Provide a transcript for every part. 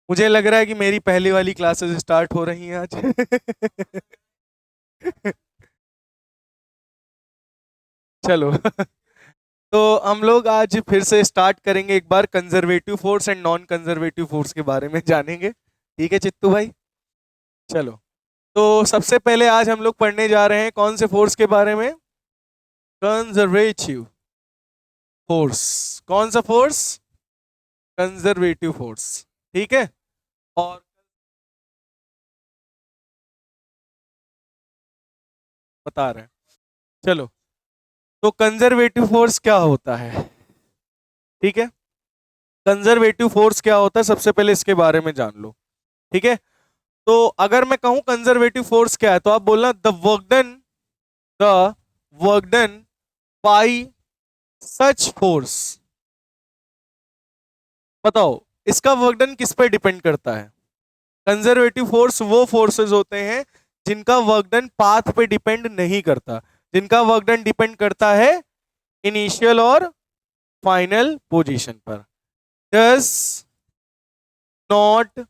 मुझे लग रहा है कि मेरी पहली वाली क्लासेस स्टार्ट हो रही हैं आज। चलो। तो हम लोग आज फिर से स्टार्ट करेंगे, एक बार conservative force and non conservative force के बारे में जानेंगे। ठीक है चित्तू भाई? चलो। तो सबसे पहले आज हम लोग पढ़ने जा रहे हैं कौन से फोर्स के बारे में? Conservative force. कौन सा फोर्स? Conservative force. ठीक है। और बता रहे हैं। चलो। तो कंजर्वेटिव फोर्स क्या होता है? ठीक है। कंजर्वेटिव फोर्स क्या होता है, सबसे पहले इसके बारे में जान लो। ठीक है। तो अगर मैं कहूं कंजर्वेटिव फोर्स क्या है, तो आप बोलना the work done by such force. बताओ इसका वर्क डन किस पे डिपेंड करता है? कंजर्वेटिव फोर्स वो फोर्सेस होते हैं जिनका वर्क डन पाथ पे डिपेंड नहीं करता, जिनका वर्क डन डिपेंड करता है इनिशियल और फाइनल पोजीशन पर। Does not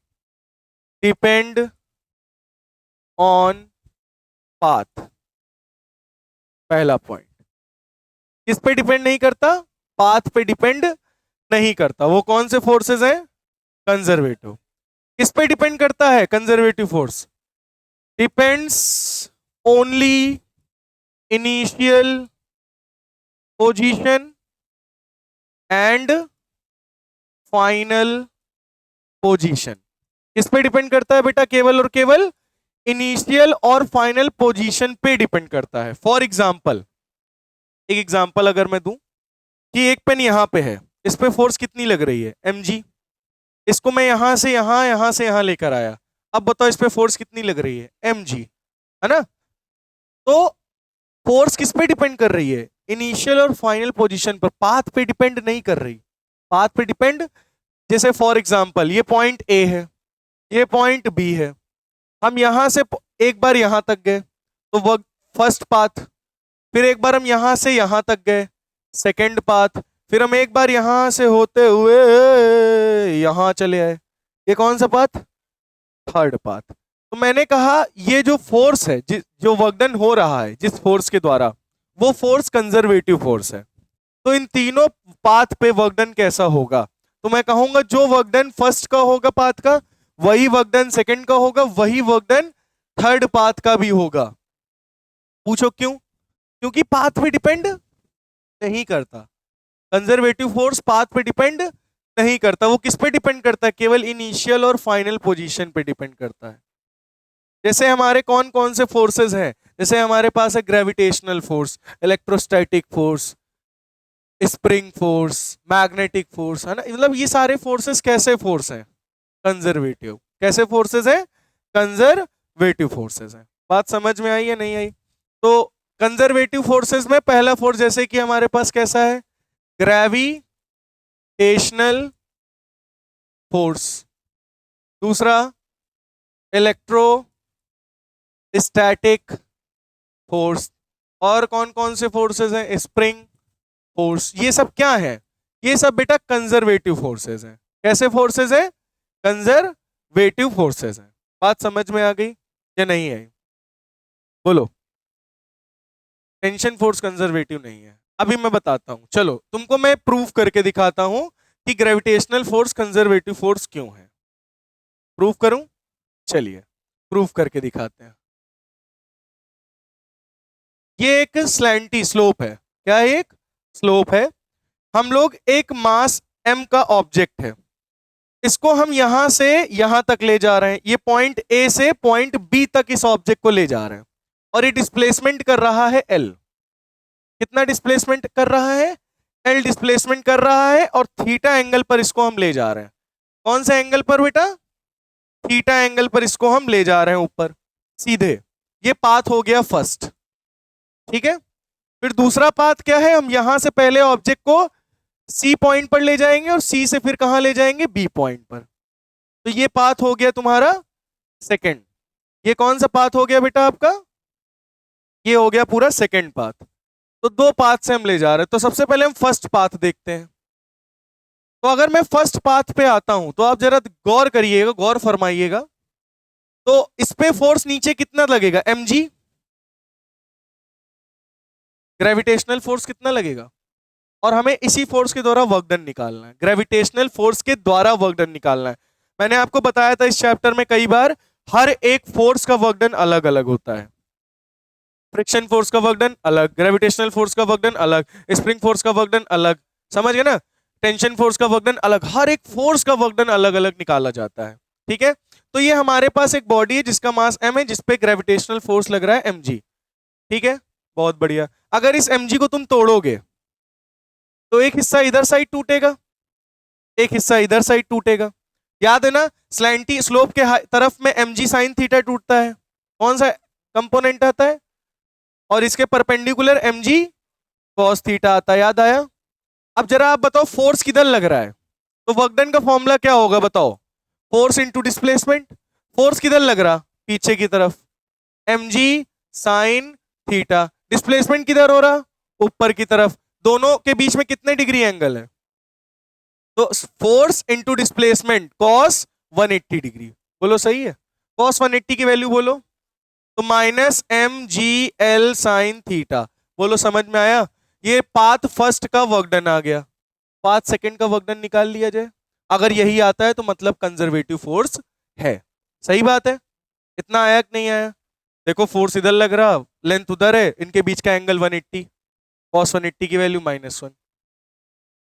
depend on path. पहला पॉइंट। किस पे डिपेंड नहीं करता? पाथ पे डिपेंड नहीं करता। वो कौन से फोर्सेस हैं? कंजर्वेटिव। किस पे डिपेंड करता है conservative force? Depends only initial position and final position. किस पे डिपेंड करता है बेटा? केवल और केवल इनिशियल और फाइनल पोजीशन पे डिपेंड करता है। फॉर एग्जाम्पल, एक एग्जाम्पल अगर मैं दूं कि एक पेन यहां पे है, इस पे फोर्स कितनी लग रही है? mg। इसको मैं यहां से यहां, यहां से यहां लेकर आया। अब बताओ इस पे फोर्स कितनी लग रही है? mg, है ना? तो फोर्स किस पे डिपेंड कर रही है? इनिशियल और फाइनल पोजीशन पर, पाथ पे डिपेंड नहीं कर रही। पाथ पे डिपेंड, जैसे फॉर एग्जाम्पल ये पॉइंट ए है, ये पॉइंट बी है। हम यहां से एक बार यहां तक गए तो वो फर्स्ट पाथ। फिर एक बार हम यहां से यहां तक गए, सेकंड पाथ। फिर हम एक बार यहां से होते हुए यहां चले आए, ये कौन सा पाथ? Third path. तो मैंने कहा ये जो फोर्स है, जो वर्कडन हो रहा है जिस फोर्स के द्वारा, वो फोर्स कंजर्वेटिव फोर्स है। तो इन तीनों पाथ पे वर्कडन कैसा होगा? तो मैं कहूंगा जो वर्कडन फर्स्ट का होगा पाथ का, वही वर्कडन सेकंड का होगा, वही वर्कडन थर्ड पाथ का भी होगा। पूछो क्यों? क्योंकि पाथ पे डिपेंड नहीं करता। कंजर्वेटिव फोर्स पाथ पे डिपेंड नहीं करता। वो किस पे डिपेंड करता है? केवल इनिशियल और फाइनल पोजीशन पे डिपेंड करता है। जैसे हमारे कौन कौन से फोर्सेस हैं? जैसे हमारे पास है gravitational force, electrostatic force, spring force, magnetic force, है ना? मतलब ये सारे फोर्सेस कैसे फोर्स हैं? कंजर्वेटिव। कैसे फोर्सेस हैं? कंजर्वेटिव फोर्सेस हैं। बात समझ में आई या नहीं आई? तो कंजर्वेटिव फोर्सेस में पहला फोर्स जैसे कि हमारे पास कैसा है? Gravitational force. दूसरा इलेक्ट्रोस्टैटिक फोर्स। और कौन कौन से फोर्सेस हैं? Spring force. ये सब क्या है? ये सब बेटा कंजर्वेटिव फोर्सेस हैं। कैसे फोर्सेस हैं? कंजर्वेटिव फोर्सेस हैं। बात समझ में आ गई या नहीं आई? बोलो। टेंशन फोर्स कंजर्वेटिव नहीं है। अभी मैं बताता हूं, चलो तुमको मैं प्रूफ करके दिखाता हूं कि ग्रेविटेशनल फोर्स कंजर्वेटिव फोर्स क्यों है। प्रूफ करूं? चलिए प्रूफ करके दिखाते हैं। ये एक स्लैंटी स्लोप है। क्या है? एक स्लोप है। हम लोग एक मास m का ऑब्जेक्ट है, इसको हम यहां से यहां तक ले जा रहे हैं। ये पॉइंट ए से पॉइंट बी तक इस ऑब्जेक्ट को ले जा रहे हैं, और ये डिस्प्लेसमेंट कर रहा है l। कितना डिस्प्लेसमेंट कर रहा है? l डिस्प्लेसमेंट कर रहा है, और थीटा एंगल पर इसको हम ले जा रहे हैं। कौन सा एंगल पर बेटा? थीटा एंगल पर इसको हम ले जा रहे हैं ऊपर सीधे। ये पाथ हो गया फर्स्ट। ठीक है। फिर दूसरा पाथ क्या है? हम यहां से पहले ऑब्जेक्ट को सी पॉइंट पर ले जाएंगे, और सी से फिर कहां ले जाएंगे? बी पॉइंट पर। तो ये पाथ हो गया तुम्हारा सेकंड। ये कौन सा पाथ हो गया बेटा आपका? ये हो गया पूरा सेकंड पाथ। तो दो पाथ से हम ले जा रहे हैं। तो सबसे पहले हम फर्स्ट पाथ देखते हैं। तो अगर मैं फर्स्ट पाथ पे आता हूं तो आप जरा गौर करिएगा, गौर फरमाइएगा, तो इस पे फोर्स नीचे कितना लगेगा, mg, ग्रेविटेशनल फोर्स कितना लगेगा, और हमें इसी फोर्स के द्वारा वर्क डन निकालना है, ग्रेविटेशनल फोर्स के द्वारा वर्क डन निकालना है। मैंने आपको बताया था इस चैप्टर में कई बार, हर एक फोर्स का वर्क डन अलग अलग होता है। फ्रिक्शन फोर्स का वर्क डन अलग, ग्रेविटेशनल फोर्स का वर्क डन अलग, स्प्रिंग फोर्स का वर्क डन अलग, समझ गए ना, टेंशन फोर्स का वर्क डन अलग, हर एक फोर्स का वर्क डन अलग अलग निकाला जाता है। ठीक है, तो ये हमारे पास एक बॉडी है जिसका मास m है, जिसपे ग्रेविटेशनल फोर्स लग रहा है mg। ठीक है, बहुत बढ़िया। अगर इस mg को तुम तोड़ोगे तो एक हिस्सा इधर साइड टूटेगा, एक हिस्सा इधर साइड टूटेगा। याद है ना, स्लैंटी स्लोप के तरफ में mg साइन थीटा टूटता है, कौन सा कंपोनेंट आता है, और इसके परपेंडिकुलर mg cos थीटा आता है, याद आया। अब जरा आप बताओ फोर्स किधर लग रहा है, तो वर्क डन का फॉर्मूला क्या होगा बताओ, फोर्स इनटू डिस्प्लेसमेंट। फोर्स किधर लग रहा, पीछे की तरफ, mg साइन थीटा, डिस्प्लेसमेंट किधर हो रहा, ऊपर की तरफ, दोनों के बीच में कितने डिग्री एंगल है, तो force into displacement cos 180 degree, बोलो सही है, cos 180 की वैल्यू बोलो, तो minus M G L sine theta, बोलो समझ में आया। ये पाथ फर्स्ट का वर्क डन आ गया, पाथ सेकंड का वर्क डन निकाल लिया जाए, अगर यही आता है तो मतलब कंजर्वेटिव फोर्स है। सही बात है, इतना आया कि नहीं आया, देखो फोर्स इधर लग रहा, लेंथ उधर है, इनके बीच का एंगल 180, cos 180 की वैल्यू -1।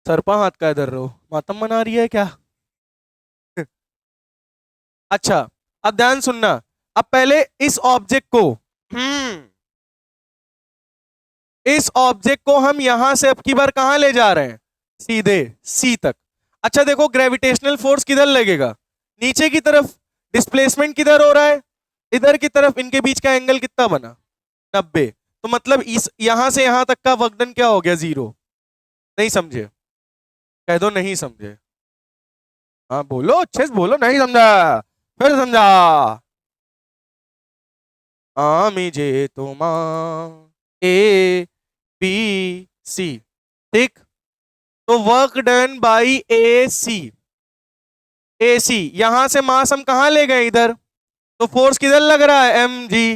सरपा हाथ का इधर रहो, मातम मना रही है क्या? अच्छा, अब ध्यान सुनना, अब पहले इस ऑब्जेक्ट को इस ऑब्जेक्ट को हम यहां से अब की बार कहां ले जा रहे हैं, सीधे सी तक। अच्छा देखो, ग्रेविटेशनल फोर्स किधर लगेगा, नीचे की तरफ, डिस्प्लेसमेंट किधर हो रहा है, इधर की तरफ, इनके बीच का एंगल कितना बना, 90। तो मतलब इस यहां से यहां तक का वर्क डन क्या हो गया, 0। नहीं समझे, कह दो नहीं समझे, हाँ बोलो, अच्छे से बोलो, नहीं समझा, फिर समझा, आमी जे तुमा ए बी सी, ठीक। तो वर्क डन बाई ए सी, ए सी, यहां से मास हम कहां ले गए, इधर, तो फोर्स किधर लग रहा है, एम जी,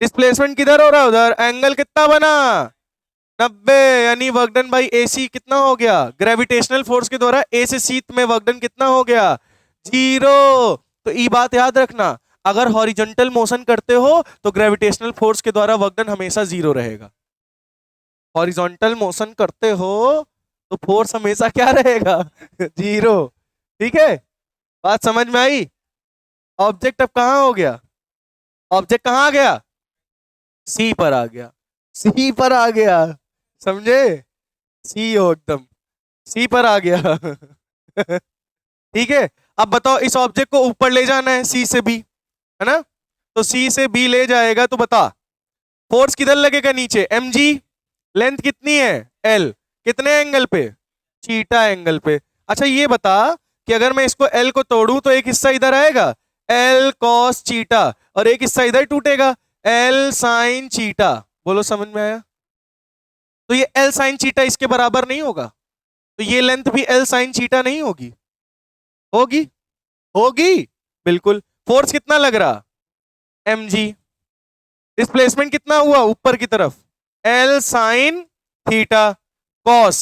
डिस्प्लेसमेंट किधर हो रहा है, उधर, एंगल कितना बना, 90, यानी वर्क डन बाई ए सी कितना हो गया, ग्रेविटेशनल फोर्स के द्वारा ए से सी में वर्क डन कितना हो गया, 0। तो ये बात याद रखना, अगर हॉरिजॉन्टल मोशन करते हो तो ग्रेविटेशनल फोर्स के द्वारा वर्क डन हमेशा 0 रहेगा, हॉरिजॉन्टल मोशन करते हो तो फोर्स हमेशा क्या रहेगा, 0। ठीक है, बात समझ में आई। ऑब्जेक्ट अब कहां हो गया, ऑब्जेक्ट कहां आ गया, सी पर आ गया, सी पर आ गया, समझे, सी हो एकदम, सी पर आ गया। ठीक है, अब बताओ इस ऑब्जेक्ट को ऊपर ले जाना है सी से बी, है ना, तो सी से बी ले जाएगा, तो बता फोर्स किधर लगेगा, नीचे, एम जी, लेंथ कितनी है, एल, कितने एंगल पे, चीटा एंगल पे। अच्छा ये बता कि अगर मैं इसको एल को तोड़ूं तो एक हिस्सा इधर आएगा, एल कॉस चीटा, और एक हिस्सा इधर टूटेगा, एल साइन चीटा, बोलो समझ में आया। तो ये एल साइन चीटा इसके बराबर नहीं होगा, तो ये लेंथ भी एल साइन चीटा नहीं होगी, होगी, होगी, बिल्कुल। फोर्स कितना लग रहा, एम जी, डिस्प्लेसमेंट कितना हुआ ऊपर की तरफ, L sine theta, cos,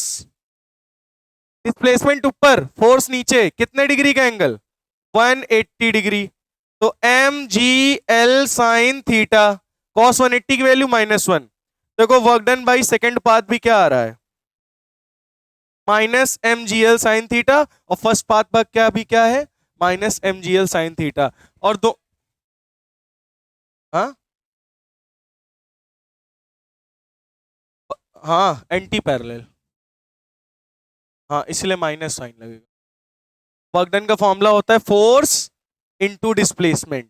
displacement ऊपर, फोर्स नीचे, कितने डिग्री का एंगल, 180 डिग्री, तो M G L sine theta, cos 180 की वैल्यू -1। देखो work done by second path भी क्या आ रहा है, -mgl साइन थीटा, और फर्स्ट पाथ पर क्या भी क्या है, -mgl साइन थीटा, और दो, हाँ हाँ एंटी पैरेलल, हाँ इसलिए माइनस साइन लगेगा। वर्क डन का फॉर्मूला होता है फोर्स इनटू डिस्प्लेसमेंट,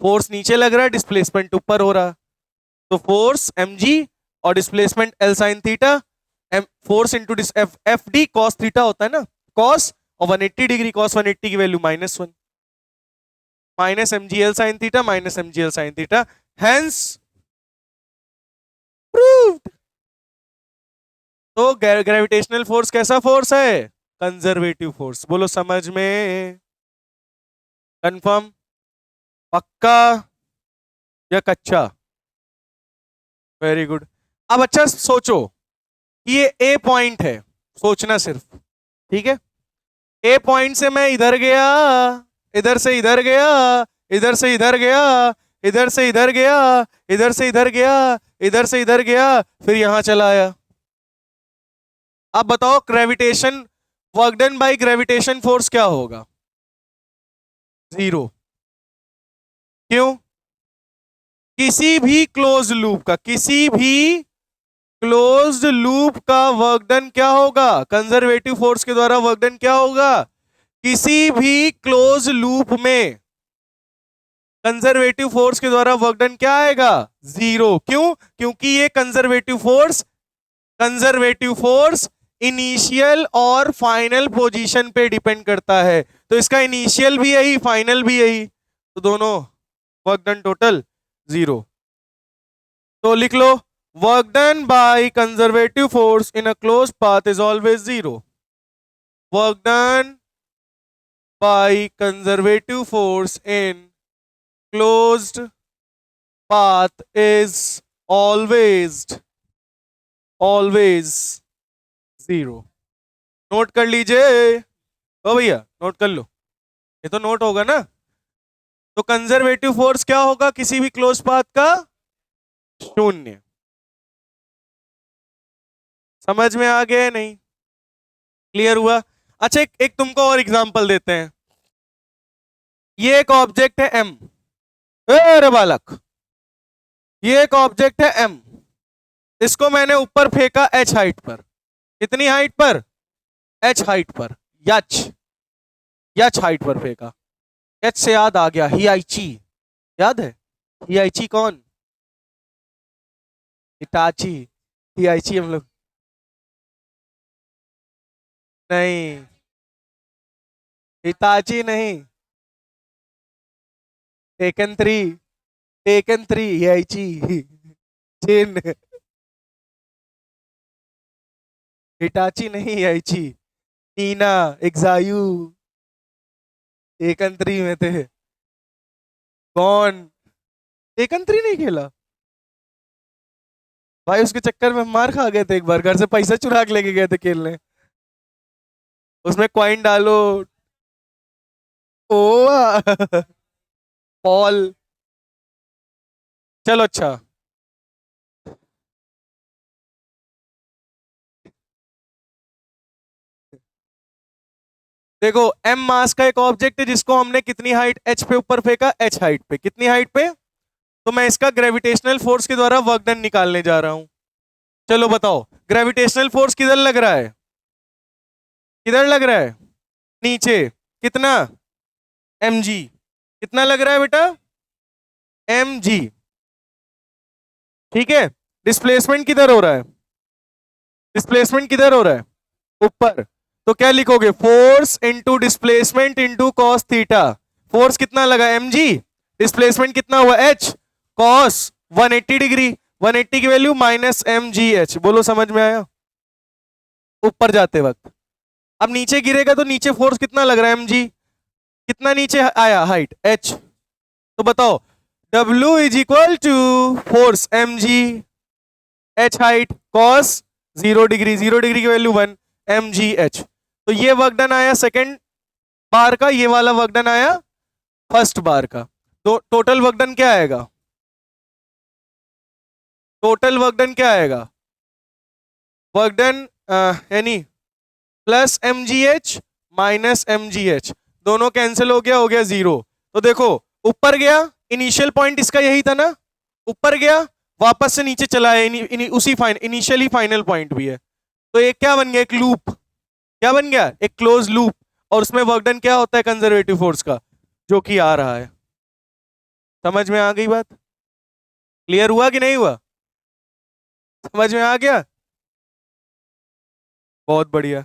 फोर्स नीचे लग रहा है, डिस्प्लेसमेंट ऊपर हो रहा, तो फोर्स mg और displacement l sine theta, force into F D cos theta होता है ना, कॉस, और 180 डिग्री, कॉस 180 की value -1, minus mgl sine theta, minus mgl sine theta, hence proved. तो ग्रेविटेशनल फोर्स कैसा फोर्स है, कंजर्वेटिव फोर्स। बोलो समझ में? कंफर्म? पक्का या कच्चा? Very good. अब अच्छा सोचो कि ये ए पॉइंट है, सोचना सिर्फ, ठीक है? ए पॉइंट से मैं इधर गया, इधर से इधर गया, इधर से इधर गया, इधर से इधर गया, इधर से इधर गया, इधर से इधर गया, फिर यहां चला आया। अब बताओ gravitation, work done bye gravitation force क्या होगा? 0। क्यों? किसी भी क्लोज लूप का, किसी भी क्लोज्ड लूप का वर्क डन क्या होगा? कंजर्वेटिव फोर्स के द्वारा वर्क डन क्या होगा? किसी भी क्लोज लूप में कंजर्वेटिव फोर्स के द्वारा वर्क डन क्या आएगा? 0। क्यों? क्योंकि ये कंजर्वेटिव फोर्स इनिशियल और फाइनल पोजीशन पे डिपेंड करता है। तो इसका इनिशियल भी यही, फाइनल भी यही, तो दोनों वर्क डन टोटल 0। तो लिख लो, work done by conservative force in a closed path is always 0। Work done by conservative force in closed path is always 0। Note कर लीजिए ओ भैया, नोट कर लो, ये तो नोट होगा ना। तो कंजर्वेटिव फोर्स क्या होगा किसी भी क्लोज पाथ का? 0। समझ में आ गया? नहीं क्लियर हुआ? अच्छा एक तुमको और एग्जांपल देते हैं। ये एक ऑब्जेक्ट है m, अरे बालक, ये एक ऑब्जेक्ट है m, इसको मैंने ऊपर फेंका h हाइट पर। कितनी हाइट पर? h हाइट पर, यच हाइट पर फेंका। h से याद आ गया, हियाची, याद है हियाची कौन? हिटाची, हियाची हम लोग नहीं, हिताची नहीं, टेकन 3 हियाची चिन, हिटाची नहीं हियाची। नीना, एग्जायू, टेकन 3 में थे। कौन? टेकन 3 नहीं खेला भाई, उसके चक्कर में मार खा गए थे एक बार, घर से पैसा चुरा के लेके गए थे खेलने। उसमें कॉइन डालो, ओ पॉल। चलो अच्छा, देखो m मास का एक ऑब्जेक्ट है जिसको हमने कितनी हाइट h पे ऊपर फेंका? h हाइट पे। कितनी हाइट पे? तो मैं इसका ग्रेविटेशनल फोर्स के द्वारा वर्क डन निकालने जा रहा हूं। चलो बताओ ग्रेविटेशनल फोर्स किधर लग रहा है? किधर लग रहा है? नीचे। कितना? mg। कितना लग रहा है बेटा? mg। ठीक है। डिस्प्लेसमेंट किधर हो रहा है? डिस्प्लेसमेंट किधर हो रहा है? ऊपर। तो क्या लिखोगे? Force into displacement into cos theta. Force कितना लगा? mg। डिस्प्लेसमेंट कितना हुआ? h। कॉस 180 डिग्री, 180 की वैल्यू माइनस mgh। बोलो समझ में आया? ऊपर जाते वक्त। अब नीचे गिरेगा तो नीचे फोर्स कितना लग रहा है? mg। कितना नीचे आया हाइट? h। तो बताओ W is equal to force mg, h height, cos 0 degree, 0 degree की वैल्यू 1, mgh। तो ये वर्क डन आया सेकेंड बार का, ये वाला वर्क डन आया फर्स्ट बार का। तो टोटल वर्क डन क्या आएगा? टोटल वर्क डन क्या आएगा? वर्क डन यानी प्लस mgh माइनस mgh, दोनों कैंसिल हो गया 0। तो देखो ऊपर गया, इनिशियल पॉइंट इसका यही था ना, ऊपर गया वापस से नीचे चला है, उसी इनिशियली फाइनल पॉइंट भी है। तो एक क्या बन गया? एक लूप। क्या बन गया? एक क्लोज लूप। और उसमें वर्क डन क्या होता है कंजर्वेटिव फोर्स का? जो कि आ रहा है। समझ में आ गई बात? क्लियर हुआ कि नहीं हुआ? समझ में आ गया? बहुत बढ़िया।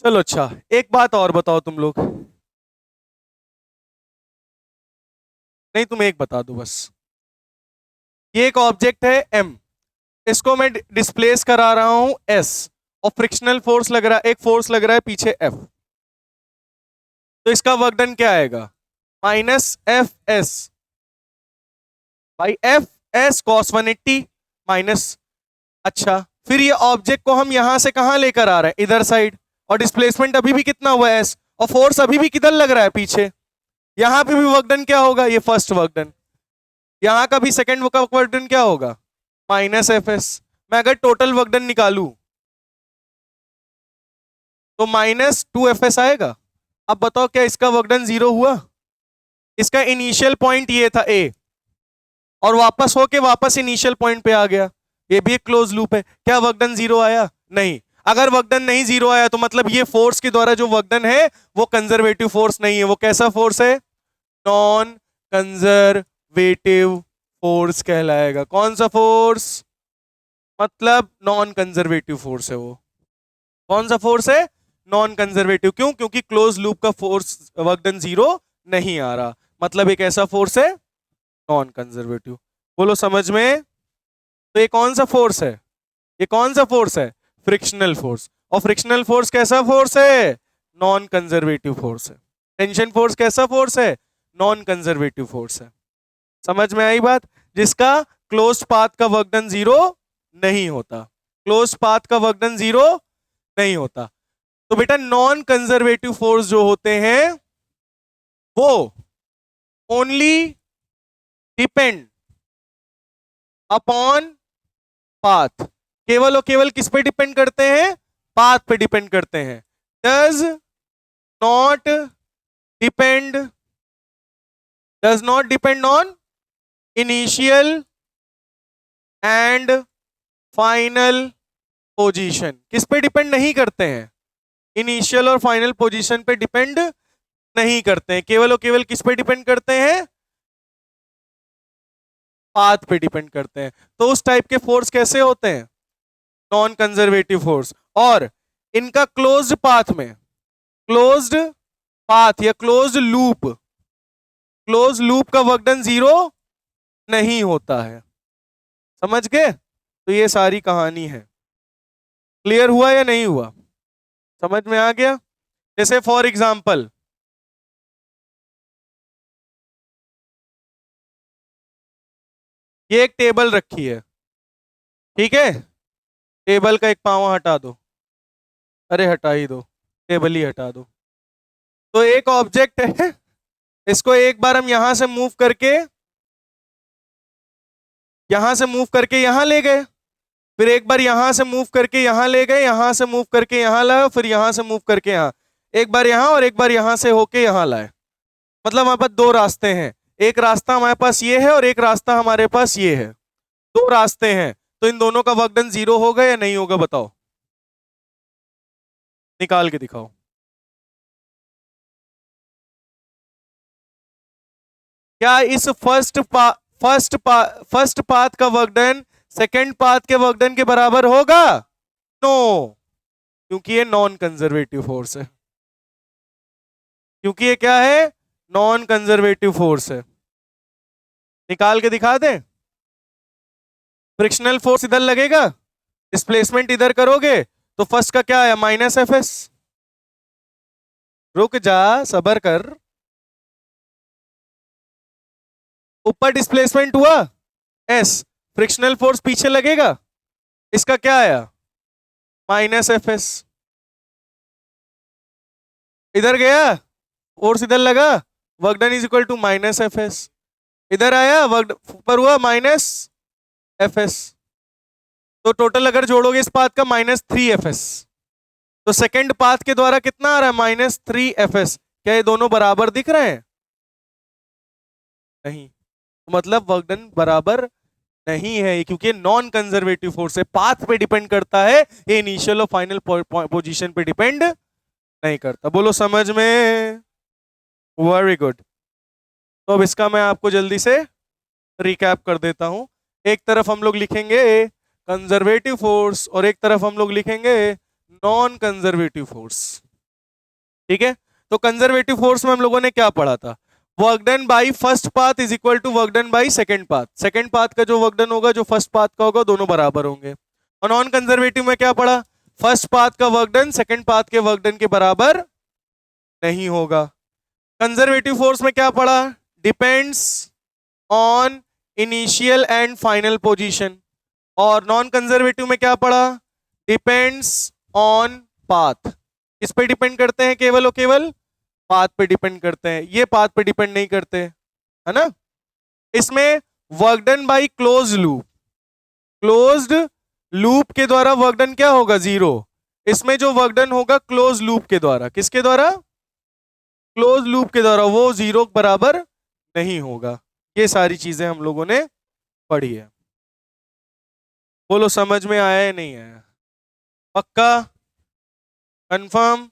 चलो अच्छा, एक बात और बताओ तुम लोग। नहीं तुम एक बता दो बस। ये एक ऑब्जेक्ट है m, इसको मैं डिस्प्लेस करा रहा हूं s, और फ्रिक्शनल फोर्स लग रहा है, एक फोर्स लग रहा है पीछे F, तो इसका वर्क डन क्या आएगा? Minus F S by F S cos 180 minus. अच्छा, फिर ये ऑब्जेक्ट को हम यहां से कहां लेकर आ रहे हैं? इधर साइड, और डिस्प्लेसमेंट अभी भी कितना हुआ है? एस, और फोर्स अभी भी किधर लग रहा है? पीछे। यहां पे भी वर्क डन क्या होगा? ये फर्स्ट वर्क डन। यहां का भी सेकंड वर्क डन क्या होगा? Minus F S. मैं अगर टोटल वर्क डन निकालू तो माइनस 2 FS आएगा। अब बताओ क्या इसका वर्क डन 0 हुआ? इसका इनिशियल पॉइंट ये था A, और वापस होके वापस इनिशियल पॉइंट पे आ गया। ये भी एक क्लोज लूप है। क्या वर्क डन 0 आया? नहीं। अगर वर्क डन नहीं 0 आया तो मतलब ये फोर्स के द्वारा जो वर्क डन है वो कंजर्वेटिव फोर्स नहीं है। वो कैसा फोर्स है? नॉन कंजर्वेटिव फोर्स कहलाएगा। कौन सा फोर्स? मतलब नॉन कंजर्वेटिव फोर्स है वो। कौन सा फोर्स है? Non conservative. क्यों? क्योंकि क्लोज लूप का फोर्स वर्क डन 0 नहीं आ रहा, मतलब एक ऐसा फोर्स है नॉन कंजर्वेटिव। बोलो समझ में? तो ये कौन सा फोर्स है? ये कौन सा फोर्स है? Frictional force. और फ्रिक्शनल फोर्स कैसा फोर्स है? नॉन कंजर्वेटिव फोर्स है। टेंशन फोर्स कैसा फोर्स है? नॉन कंजर्वेटिव फोर्स है। समझ में आई बात? जिसका क्लोज्ड पाथ का वर्क डन 0 नहीं होता। क्लोज्ड पाथ का वर्क डन 0 नहीं होता। तो बेटा नॉन कंजर्वेटिव फोर्स जो होते हैं वो ओनली डिपेंड अपॉन पाथ। केवल और केवल किस पे डिपेंड करते हैं? पाथ पे डिपेंड करते हैं। Does not depend on initial and final position. किस पे डिपेंड नहीं करते हैं? इनिशियल और फाइनल पोजीशन पे डिपेंड नहीं करते हैं। केवल और केवल किस पे डिपेंड करते हैं? पाथ पे डिपेंड करते हैं। तो उस टाइप के फोर्स कैसे होते हैं? Non conservative force. और इनका क्लोज्ड पाथ में, क्लोज्ड पाथ या क्लोज्ड लूप का वर्क डन 0 नहीं होता है। समझ गए? तो ये सारी कहानी है। क्लियर हुआ या नहीं हुआ? समझ में आ गया? जैसे फॉर एग्जाम्पल ये एक टेबल रखी है, ठीक है? टेबल का एक पांव हटा दो, अरे हटा ही दो, टेबल ही हटा दो। तो एक ऑब्जेक्ट है, इसको एक बार हम यहां से मूव करके यहां ले गए, फिर एक बार यहां से मूव करके यहां ले गए, यहां से मूव करके यहां लाए, फिर यहां से मूव करके यहां, एक बार यहां और एक बार यहां से होके यहां लाए। मतलब हमारे पास दो रास्ते हैं। एक रास्ता हमारे पास ये है और एक रास्ता हमारे पास ये है। दो रास्ते हैं, तो इन दोनों का वर्क डन 0 होगा या नहीं होगा? बताओ, निकाल के दिखाओ। क्या इस फर्स्ट पाथ का वर्क डन सेकेंड पाथ के वर्क डन के बराबर होगा? नो, क्योंकि ये नॉन कंजर्वेटिव फोर्स है। क्योंकि ये क्या है? नॉन कंजर्वेटिव फोर्स है। निकाल के दिखा दें। फ्रिक्शनल फोर्स इधर लगेगा, डिस्प्लेसमेंट इधर करोगे तो फर्स्ट का क्या आया? Minus F S. रुक जा, सबर कर। ऊपर डिस्प्लेसमेंट हुआ एस, फ्रिक्शनल फोर्स पीछे लगेगा, इसका क्या आया? Minus F S. इधर गया, फोर्स इधर लगा, work done is equal to minus F S. इधर आया, वर्क ऊपर हुआ माइनस एफ एस। तो टोटल अगर जोड़ोगे इस पाथ का -3 FS। तो सेकंड पाथ के द्वारा कितना आ रहा है? -3 FS। क्या ये दोनों बराबर दिख रहे हैं? नहीं, मतलब वर्क डन बराबर नहीं है, क्योंकि नॉन कंजर्वेटिव फोर्स है, पाथ पे डिपेंड करता है, ये इनिशियल और फाइनल पोजीशन पे डिपेंड नहीं करता। बोलो समझ में? Very good. तो अब इसका मैं आपको जल्दी से रिकैप कर देता हूं। एक तरफ हम लोग लिखेंगे कंजर्वेटिव फोर्स और एक तरफ हम लोग लिखेंगे नॉन कंजर्वेटिव फोर्स। ठीक है? तो कंजर्वेटिव फोर्स में हम लोगों ने क्या पढ़ा था? Work done by first path is equal to work done by second path. Second path का जो वर्क डन होगा, जो फर्स्ट पाथ का होगा, दोनों बराबर होंगे। और नॉन कंजर्वेटिव में क्या पढ़ा? फर्स्ट पाथ का वर्क डन सेकेंड पाथ के वर्क डन के बराबर नहीं होगा। कंजर्वेटिव फोर्स में क्या पढ़ा? Depends on initial and final position. और नॉन कंजर्वेटिव में क्या पढ़ा? Depends on path. किस पे डिपेंड करते हैं? केवल और केवल पाथ पे डिपेंड करते हैं, ये पाथ पे डिपेंड नहीं करते, है ना। इसमें work done by close loop, closed loop के द्वारा वर्क डन क्या होगा? 0। इसमें जो वर्क डन होगा क्लोज लूप के द्वारा, किसके द्वारा? क्लोज लूप के द्वारा, वो 0 बराबर नहीं होगा। ये सारी चीजें हम लोगों ने पढ़ी है। बोलो समझ में आया या नहीं आया? पक्का? कंफर्म?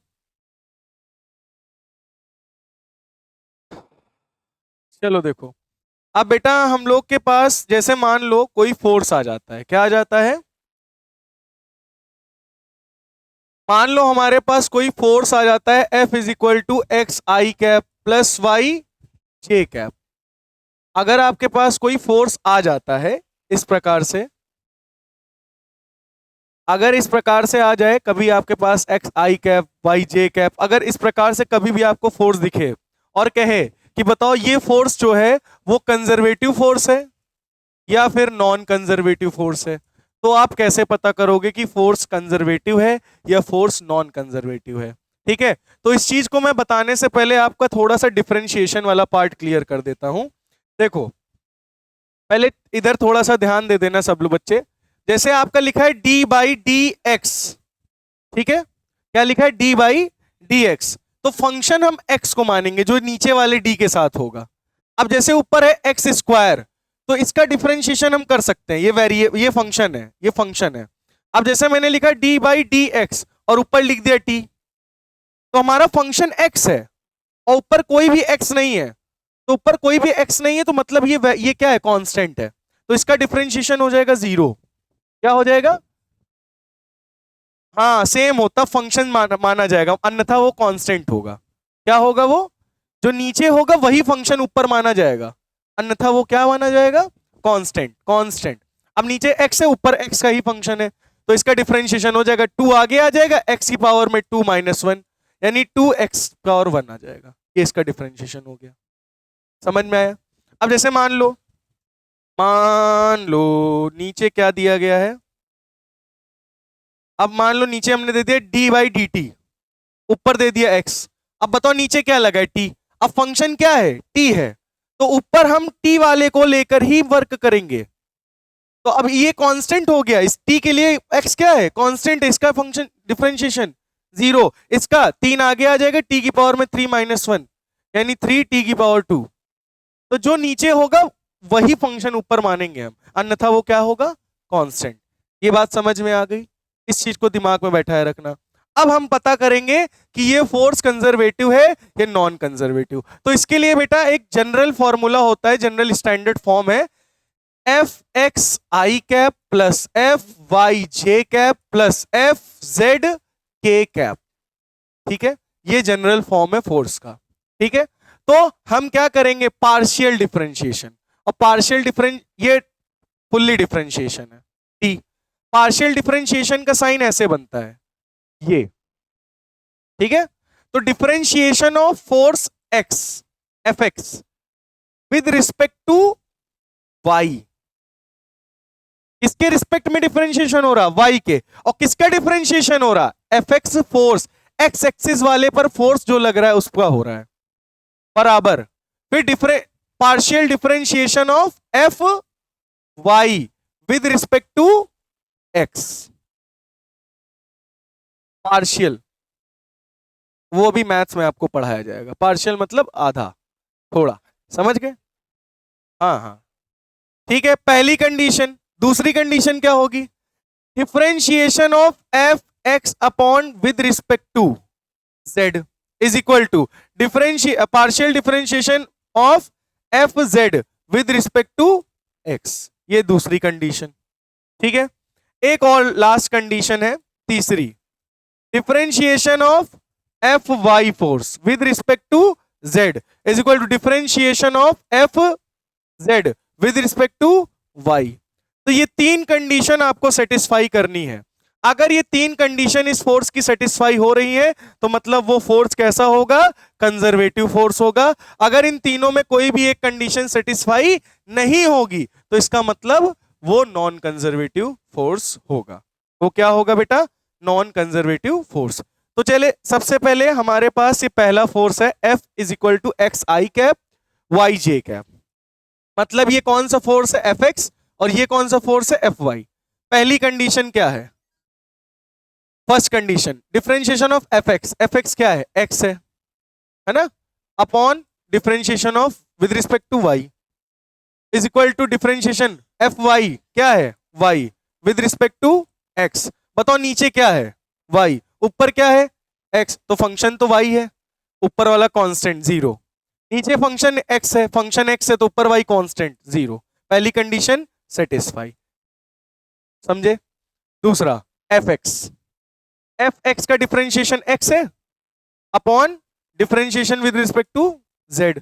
चलो देखो, अब बेटा हम लोग के पास जैसे मान लो कोई फोर्स आ जाता है, क्या आ जाता है? मान लो हमारे पास कोई फोर्स आ जाता है, F is equal to X I cap plus Y J cap. अगर आपके पास कोई फोर्स आ जाता है इस प्रकार से, अगर इस प्रकार से आ जाए कभी आपके पास x I cap Y J cap, अगर इस प्रकार से कभी भी आपको फोर्स दिखे और कहे कि बताओ ये फोर्स जो है वो कंजर्वेटिव फोर्स है या फिर नॉन कंजर्वेटिव फोर्स है, तो आप कैसे पता करोगे कि फोर्स कंजर्वेटिव है या फोर्स नॉन कंजर्वेटिव है? ठीक है, तो इस चीज को मैं बताने से पहले आपका थोड़ा सा डिफरेंशिएशन वाला पार्ट क्लियर कर देता हूं। देखो पहले इधर थोड़ा सा ध्यान दे देना सब लोग बच्चे। जैसे आपका लिखा है डी बाई डी एक्स, ठीक है, क्या लिखा है? D by D x. तो फंक्शन हम एक्स को मानेंगे जो नीचे वाले डी के साथ होगा। अब जैसे ऊपर है एक्स स्क्वायर, तो इसका डिफरेंशिएशन हम कर सकते हैं, ये फंक्शन है, ये फंक्शन है। अब जैसे मैंने लिखा डी बाई डी एक्स और ऊपर लिख दिया टी, तो हमारा फंक्शन एक्स है और ऊपर कोई भी एक्स नहीं है, तो ऊपर कोई भी एक्स नहीं है तो मतलब ये क्या है? कांस्टेंट है, तो इसका डिफरेंशिएशन हो जाएगा 0। क्या हो जाएगा? हाँ सेम होता, फंक्शन माना जाएगा, अन्यथा वो कांस्टेंट होगा। क्या होगा? वो जो नीचे होगा वही फंक्शन ऊपर माना जाएगा, अन्यथा वो क्या माना जाएगा? कांस्टेंट। कांस्टेंट। अब नीचे x है, ऊपर x का ही फंक्शन है, तो इसका डिफरेंशिएशन हो जाएगा 2 आगे आ जाएगा, x की पावर में 2 - 1 यानी 2x पावर 1 आ जाएगा। ये इसका डिफरेंशिएशन हो गया। समझ में आया? अब जैसे मान लो नीचे क्या दिया गया है? अब मान लो नीचे हमने दे दिया डी बाई डी टी, ऊपर दे दिया x। अब बताओ नीचे क्या लगा है? t। अब फंक्शन क्या है? t है, तो ऊपर हम t वाले को लेकर ही वर्क करेंगे। तो अब ये कांस्टेंट हो गया, इस t के लिए x क्या है? कांस्टेंट है, इसका फंक्शन डिफरेंशिएशन 0। इसका 3 आगे आ जाएगा, t की पावर में 3 - 1 यानी 3t की पावर 2। तो जो नीचे होगा वही फंक्शन ऊपर मानेंगे हम, अन्यथा वो क्या होगा? कांस्टेंट। ये बात समझ में आ गई? इस चीज को दिमाग में बैठाए रखना। अब हम पता करेंगे कि ये फोर्स कंजर्वेटिव है या नॉन कंजर्वेटिव। तो इसके लिए बेटा एक जनरल फॉर्मूला होता है, जनरल स्टैंडर्ड फॉर्म है, F x I cap plus F Y J cap plus F Z के कैप। ठीक है, ये जनरल फॉर्म है फोर्स का। ठीक है, तो हम क्या करेंगे? Partial differentiation. और पार्शियल ये फुल्ली डिफरेंशिएशन है। टी पार्शियल डिफरेंशिएशन का साइन ऐसे बनता है, ये। ठीक है, तो differentiation of force X F X with respect to Y, किसके रिस्पेक्ट में डिफरेंशिएशन हो रहा? वाई के। और किसका डिफरेंशिएशन हो रहा? F X force, X axis वाले पर फोर्स जो लग रहा है उसका हो रहा है, बराबर। फिर partial differentiation of F Y with respect to X, partial, वो भी मैथ्स में आपको पढ़ाया जाएगा। पार्शियल मतलब आधा, थोड़ा, समझ गए? हाँ हाँ ठीक है, पहली कंडीशन। दूसरी कंडीशन क्या होगी? Differentiation of F X upon with respect to Z is equal to partial differentiation of F Z with respect to X. ये दूसरी कंडीशन। ठीक है, एक और लास्ट कंडीशन है, तीसरी, differentiation of F Y force with respect to Z is equal to differentiation of F Z with respect to Y. तो ये तीन कंडीशन आपको सेटिस्फाई करनी है, अगर ये तीन कंडीशन इस फोर्स की सेटिस्फाई हो रही है तो मतलब वो फोर्स कैसा होगा, कंजर्वेटिव फोर्स होगा। अगर इन तीनों में कोई भी एक कंडीशन सेटिस्फाई नहीं होगी तो इसका मतलब वो नॉन कंजर्वेटिव फोर्स होगा। वो क्या होगा बेटा, नॉन कंजर्वेटिव फोर्स। तो चले सबसे पहले हमारे पास ये पहला फोर्स है F is equal to X I cap Y J cap. मतलब ये कौन सा फोर्स है Fx और ये कौन सा फोर्स है Fy। पहली कंडीशन क्या है, first condition differentiation of Fx क्या है, x है ना, upon differentiation of with respect to y is equal to differentiation Fy क्या है, y with respect to x। बताओ नीचे क्या है, y, ऊपर क्या है x, तो फंक्शन तो y है, ऊपर वाला कांस्टेंट 0, नीचे फंक्शन x है, फंक्शन x है तो ऊपर y कांस्टेंट 0। पहली कंडीशन सेटिस्फाई, समझे। दूसरा fx का डिफरेंशिएशन x है upon differentiation with respect to z।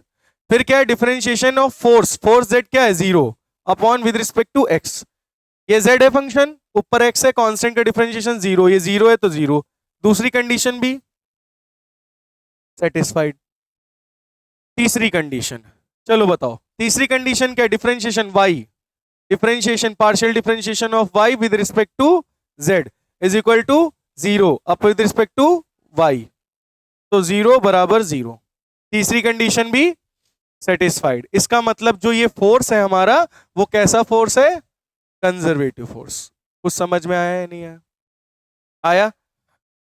फिर क्या है, डिफरेंशिएशन ऑफ फोर्स z क्या है 0 upon with respect to x। ये z है फंक्शन, ऊपर x है, कांस्टेंट का डिफरेंशिएशन 0, ये 0 है तो 0। दूसरी कंडीशन भी सेटिस्फाइड। तीसरी कंडीशन, चलो बताओ तीसरी कंडीशन क्या है, differentiation y, differentiation partial differentiation of y with respect to z is equal to 0 up with respect to y, तो 0 बराबर 0। तीसरी कंडीशन भी सेटिस्फाइड। इसका मतलब जो ये फोर्स है हमारा वो कैसा फोर्स है, कंजर्वेटिव फोर्स। कुछ समझ में आया या नहीं आया, आया।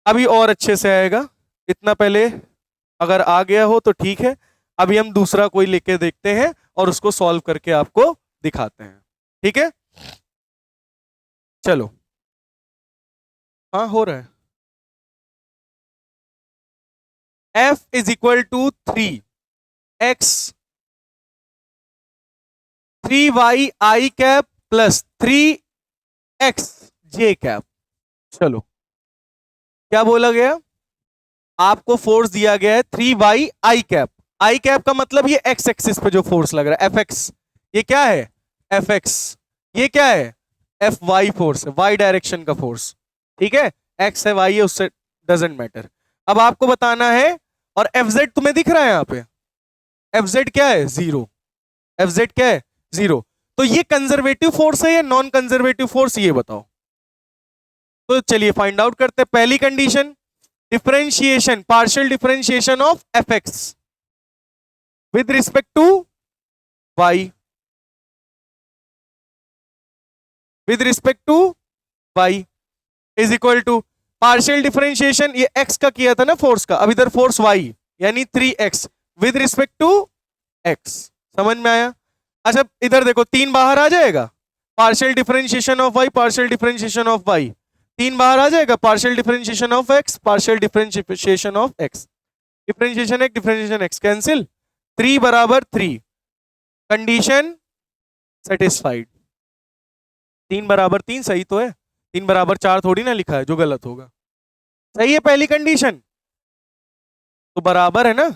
अभी और अच्छे से आएगा, इतना पहले अगर आ गया हो तो ठीक है। अभी हम दूसरा कोई लेके देखते हैं और उसको सॉल्व करके आपको दिखाते हैं, ठीक है। चलो, हाँ हो रहा है। F is equal to 3x 3y I cap plus 3x J cap. चलो, क्या बोला गया, आपको फोर्स दिया गया है 3y I cap. I cap का मतलब ये x एक्सिस पे जो फोर्स लग रहा है Fx, ये क्या है Fx, ये क्या है Fy फोर्स है, y डायरेक्शन का फोर्स, ठीक है। x है y है उससे डजेंट मैटर। अब आपको बताना है, और Fz तुम्हें दिख रहा है यहाँ पे, Fz क्या है 0, Fz क्या है 0। तो ये कंजर्वेटिव फोर्स है या नॉन कंजर्वेटिव फोर्स, ये बताओ। तो चलिए फाइंड आउट करते हैं। पहली condition differentiation partial differentiation of Fx with respect to y, with respect to y is equal to partial differentiation, ये x का किया था ना फोर्स का, अब इधर फोर्स y यानी 3x with respect to x। समझ में आया। अच्छा इधर देखो, 3 बाहर आ जाएगा, partial differentiation of y partial differentiation of y, 3 बाहर आ जाएगा, partial differentiation of x partial differentiation of x, differentiation x differentiation x cancel, 3 बराबर 3, कंडीशन सेटिस्फाइड। 3 बराबर 3 सही तो है, 3 बराबर 4 थोड़ी ना लिखा है जो गलत होगा, सही है पहली कंडीशन, तो बराबर है ना,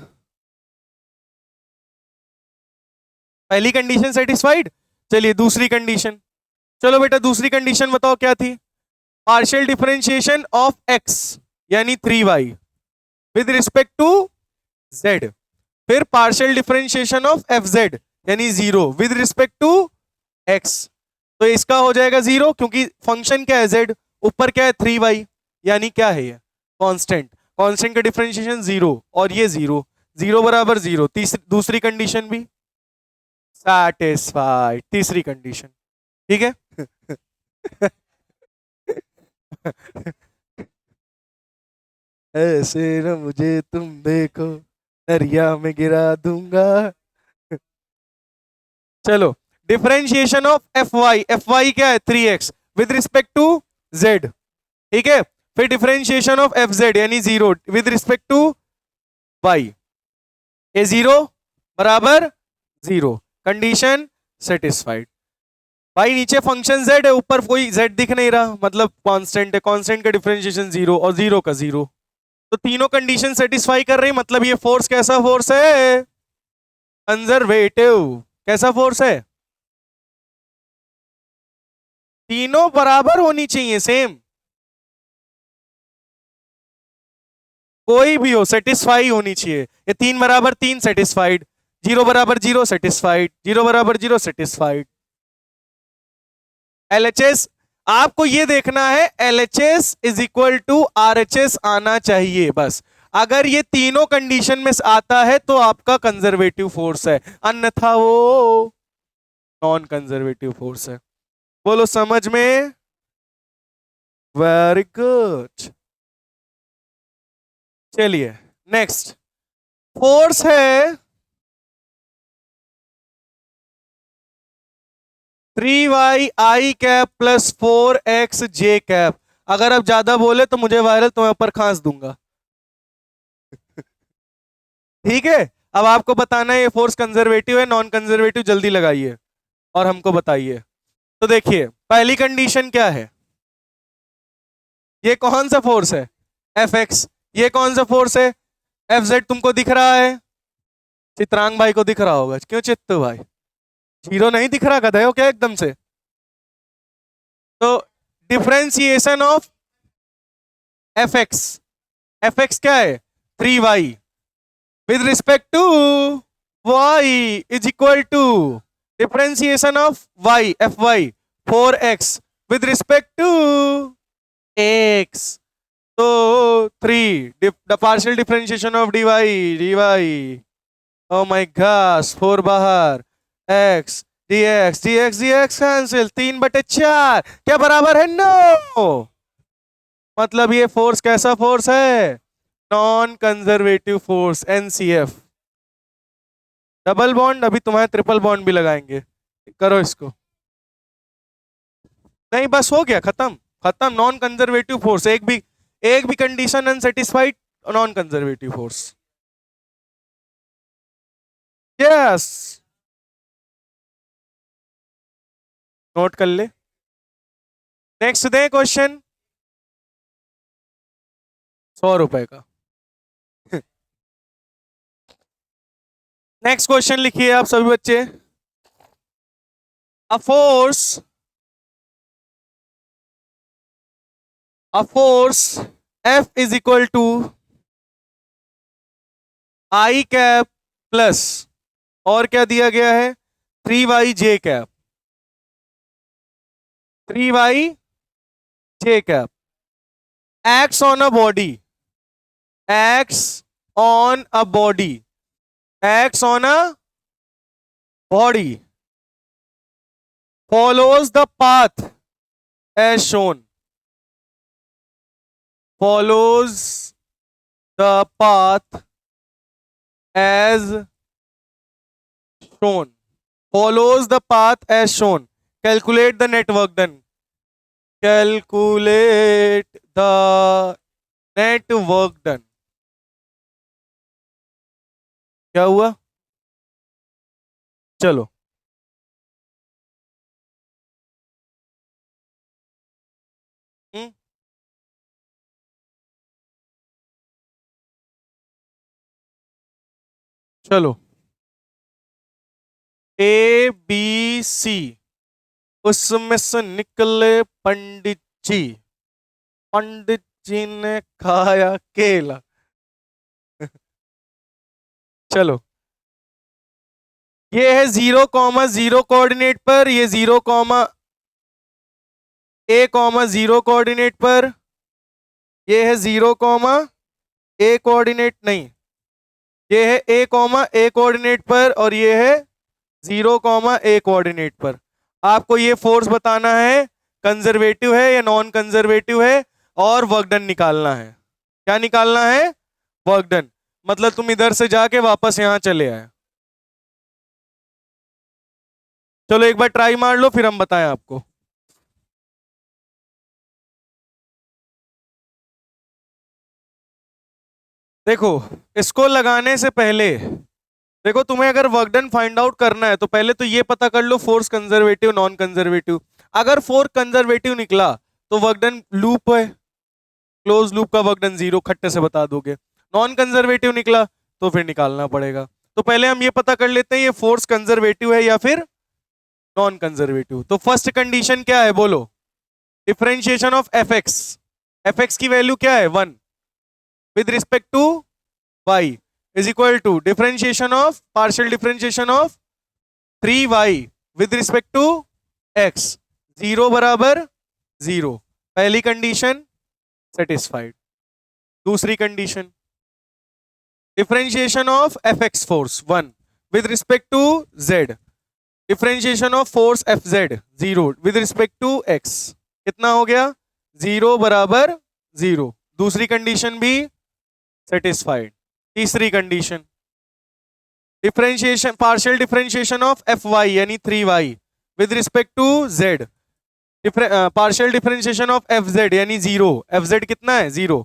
पहली कंडीशन सेटिस्फाइड। चलिए दूसरी कंडीशन, चलो बेटा दूसरी कंडीशन बताओ क्या थी, पार्शियल डिफरेंशिएशन ऑफ x यानी 3y with respect to z, फिर पार्शियल डिफरेंशिएशन ऑफ fz यानी 0 विद रिस्पेक्ट टू x। तो इसका हो जाएगा 0 क्योंकि फंक्शन क्या है z, ऊपर क्या है 3y, यानी क्या है ये कांस्टेंट, कांस्टेंट का डिफरेंशिएशन 0 और ये 0, 0 बराबर 0। दूसरी कंडीशन भी सैटिस्फाइड। तीसरी कंडीशन, ठीक है। ऐसे न मुझे तुम देखो, दरिया में गिरा दूंगा। चलो डिफरेंशिएशन ऑफ Fy क्या है 3x with respect to z, ठीक है। फिर डिफरेंशिएशन ऑफ Fz यानी 0 विद रिस्पेक्ट टू y, ये 0 बराबर 0, कंडीशन सेटिस्फाइड। भाई नीचे फंक्शन z है, ऊपर कोई z दिख नहीं रहा, मतलब कांस्टेंट है, कांस्टेंट का डिफरेंशिएशन 0 और 0 का 0, तो तीनों कंडीशन सेटिस्फाई कर रही, मतलब ये फोर्स कैसा फोर्स है, कंजर्वेटिव। कैसा फोर्स है, तीनों बराबर होनी चाहिए सेम, कोई भी हो सेटिस्फाई होनी चाहिए। ये 3 बराबर 3 सेटिस्फाइड, 0 बराबर 0 सेटिस्फाइड, 0 बराबर 0 सेटिस्फाइड। LHS आपको ये देखना है, LHS is equal to RHS आना चाहिए बस। अगर ये तीनों कंडीशन में आता है तो आपका कंजर्वेटिव फोर्स है, अन्यथा वो नॉन कंजर्वेटिव फोर्स है। बोलो समझ में? Very good. चलिए नेक्स्ट फोर्स है 3y i cap plus 4x j cap. अगर आप ज्यादा बोले तो मुझे वायरल तुम्हें ऊपर खांस दूंगा। ठीक है, अब आपको बताना है ये फोर्स कंजर्वेटिव है नॉन कंजर्वेटिव, जल्दी लगाइए और हमको बताइए। तो देखिए पहली कंडीशन क्या है, ये कौन सा फोर्स है? Fx। ये कौन सा फोर्स है? Fz। तुमको दिख रहा है? चित्रांग भाई को दिख रहा होगा, क्यों चित्तू भाई? जीरो नहीं दिख रहा, गधे हो क्या एकदम से? तो डिफरेंशिएशन ऑफ Fx, Fx क्या है? 3y with respect to y is equal to differentiation of y Fy 4x with respect to x। तो 3 the partial differentiation of dy, oh my gosh 4 बाहर, x dx dx dx cancel, 3/4 क्या बराबर है? 9। मतलब ये force कैसा force है? Non conservative force, NCF। Double bond, अभी तुम्हारे ट्रिपल बॉन्ड भी लगाएंगे, करो इसको। नहीं बस हो गया, खत्म खत्म। नॉन कंजर्वेटिव फोर्स, एक भी condition unsatisfied, non conservative force. Yes, note कर ले। नेक्स्ट दे क्वेश्चन, 100 रुपए का। नेक्स्ट क्वेश्चन लिखिए आप सभी बच्चे। A force F is equal to I cap plus, और क्या दिया गया है? 3yj cap, 3yj cap acts on a body, acts on a body, acts on a body, follows the path as shown, follows the path as shown, follows the path as shown. Calculate the net work done. Calculate the net work done. क्या हुआ? चलो चलो ABC, उसमें से निकले पंडित जी, पंडित जी ने खाया केला। चलो ये है 0,0 कोऑर्डिनेट पर, ये 0,A,0 कोऑर्डिनेट पर, ये है 0,A कोऑर्डिनेट नहीं, ये है A,A कोऑर्डिनेट पर, और ये है 0,A कोऑर्डिनेट पर। आपको ये फोर्स बताना है कंजर्वेटिव है या नॉन कंजर्वेटिव है, और वर्क डन निकालना है। क्या निकालना है? Work done. मतलब तुम इधर से जाके वापस यहां चले आए। चलो एक बार ट्राई मार लो, फिर हम बताएं आपको। देखो इसको लगाने से पहले, देखो तुम्हें अगर वर्क डन फाइंड आउट करना है तो पहले तो ये पता कर लो फोर्स कंजर्वेटिव नॉन कंजर्वेटिव। अगर फोर्स कंजर्वेटिव निकला तो वर्क डन लूप है, क्लोज लूप का वर्क डन 0, खट्टे से बता दोगे। नॉन कंजर्वेटिव निकला तो फिर निकालना पड़ेगा। तो पहले हम ये पता कर लेते हैं ये फोर्स कंजर्वेटिव है या फिर नॉन कंजर्वेटिव। तो फर्स्ट कंडीशन क्या है बोलो? डिफरेंशिएशन ऑफ Fx, Fx की वैल्यू क्या है? 1। with respect to y is equal to differentiation of partial differentiation of 3y with respect to x 0 बराबर 0। पहली कंडीशन सेटिस्फाइड। दूसरी condition differentiation of fx force 1 with respect to z, differentiation of force fz 0 with respect to x कितना हो गया 0 बराबर 0। दूसरी condition भी satisfied. तीसरी condition differentiation partial differentiation of fy यानी 3y with respect to z, partial differentiation of fz यानी 0, fz कितना है 0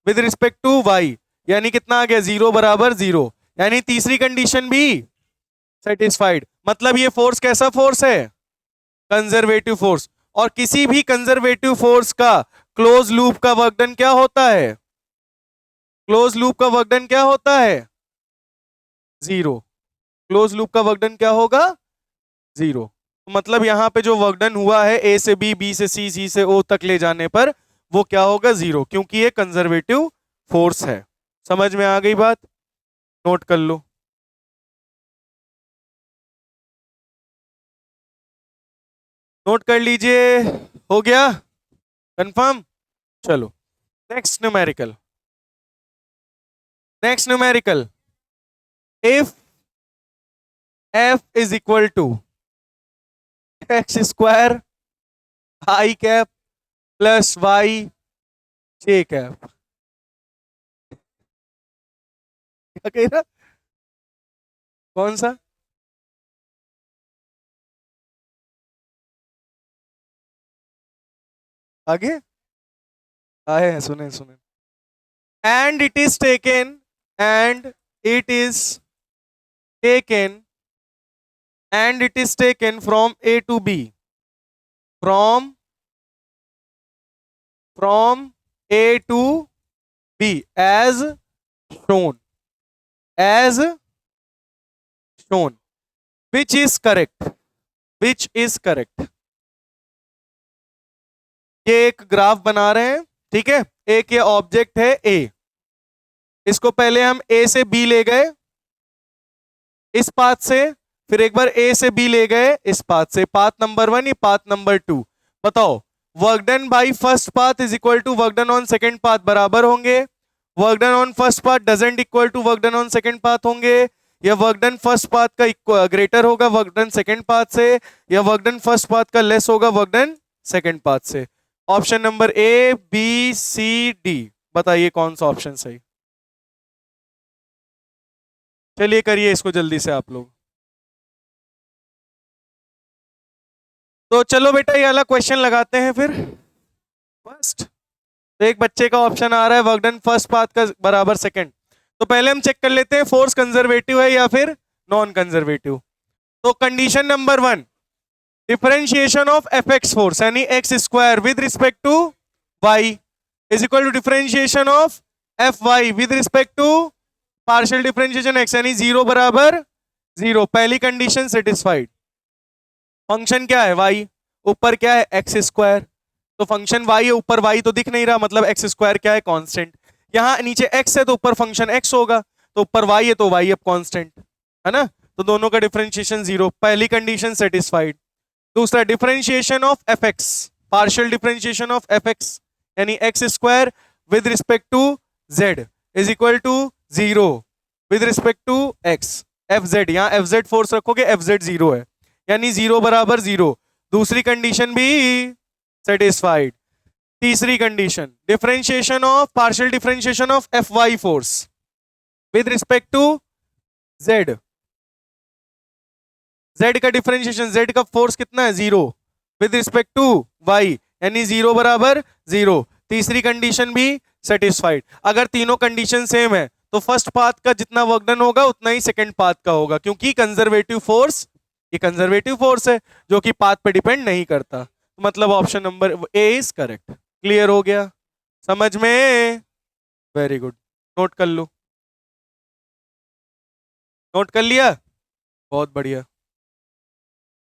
with respect to y यानी कितना आ गया 0 बराबर 0। यानी तीसरी कंडीशन भी सेटिस्फाइड। मतलब ये फोर्स कैसा फोर्स है कंजर्वेटिव फोर्स। और किसी भी कंजर्वेटिव फोर्स का क्लोज लूप का वर्क डन क्या होता है, क्लोज लूप का वर्क डन क्या होता है 0। क्लोज लूप का वर्क डन क्या होगा 0। मतलब यहां पे जो वर्क डन हुआ है ए से बी, बी से सी, सी से ओ तक ले जाने पर वो क्या होगा 0, क्योंकि ये कंजर्वेटिव फोर्स है। समझ में आ गई बात? नोट कर लो। नोट कर लीजिए, हो गया कंफर्म। चलो next numerical. Next numerical if f is equal to x square I cap plus y j cap। क्या कह रहा, कौन सा? आगे आए हैं, सुने सुने। and it is taken and it is taken and it is taken from A to B, from A to B as shown, as shown, which is correct, which is correct। ये एक ग्राफ बना रहे हैं, ठीक है। एक ये object है ए, इसको पहले हम ए से बी ले गए इस पाथ से, फिर एक बार ए से बी ले गए इस पाथ से, पाथ नंबर 1 या पाथ नंबर 2। बताओ work done by first path is equal to work done on second path बराबर होंगे, work done on first path doesn't equal to work done on second path होंगे, या work done first path का greater होगा work done second path से, या work done first path का less होगा वर्क डन सेकंड पाथ से। Option number A B C D, बताइए कौन सा ऑप्शन सही। चलिए करिए इसको जल्दी से आप लोग। तो चलो बेटा ये वाला क्वेश्चन लगाते हैं फिर। फर्स्ट तो एक बच्चे का ऑप्शन आ रहा है वर्क डन फर्स्ट पाथ का बराबर सेकंड। तो पहले हम चेक कर लेते हैं फोर्स कंजर्वेटिव है या फिर नॉन कंजर्वेटिव। तो condition number 1 differentiation of F X force यानी X square with respect to Y is equal to differentiation of F Y with respect to partial differentiation X यानी 0 बराबर 0। पहली कंडीशन सेटिस्फाइड। फंक्शन क्या है y, ऊपर क्या है एक्स स्क्वायर, तो फंक्शन y है, ऊपर y तो दिख नहीं रहा, मतलब एक्स स्क्वायर क्या है कांस्टेंट। यहाँ नीचे x है तो ऊपर फंक्शन x होगा, तो ऊपर y है तो y अब कांस्टेंट है ना, तो दोनों का डिफरेंशिएशन 0। पहली कंडीशन सेटिस्फाइड। दूसरा differentiation of F X, partial differentiation of F X यानी X square with respect to z is equal to 0 with respect to x। F Z, यहाँ एफ जेड फोर्स रखोगे एफ जेड 0 है यानी 0 बराबर 0। दूसरी condition भी satisfied. तीसरी condition differentiation of partial differentiation of F Y force with respect to Z, Z का differentiation, Z का फोर्स कितना है 0 विद रिस्पेक्ट टू वाई यानी 0 बराबर 0। तीसरी कंडीशन भी सेटिस्फाइड। अगर तीनों कंडीशन सेम है तो फर्स्ट पाथ का जितना वर्क डन होगा उतना ही सेकंड पाथ का होगा, क्योंकि कंजर्वेटिव फोर्स, ये कंजर्वेटिव फोर्स है जो कि पाथ पे डिपेंड नहीं करता। मतलब option number A is correct. Clear हो गया समझ में? वेरी गुड, नोट कर लो। नोट कर लिया? बहुत बढ़िया।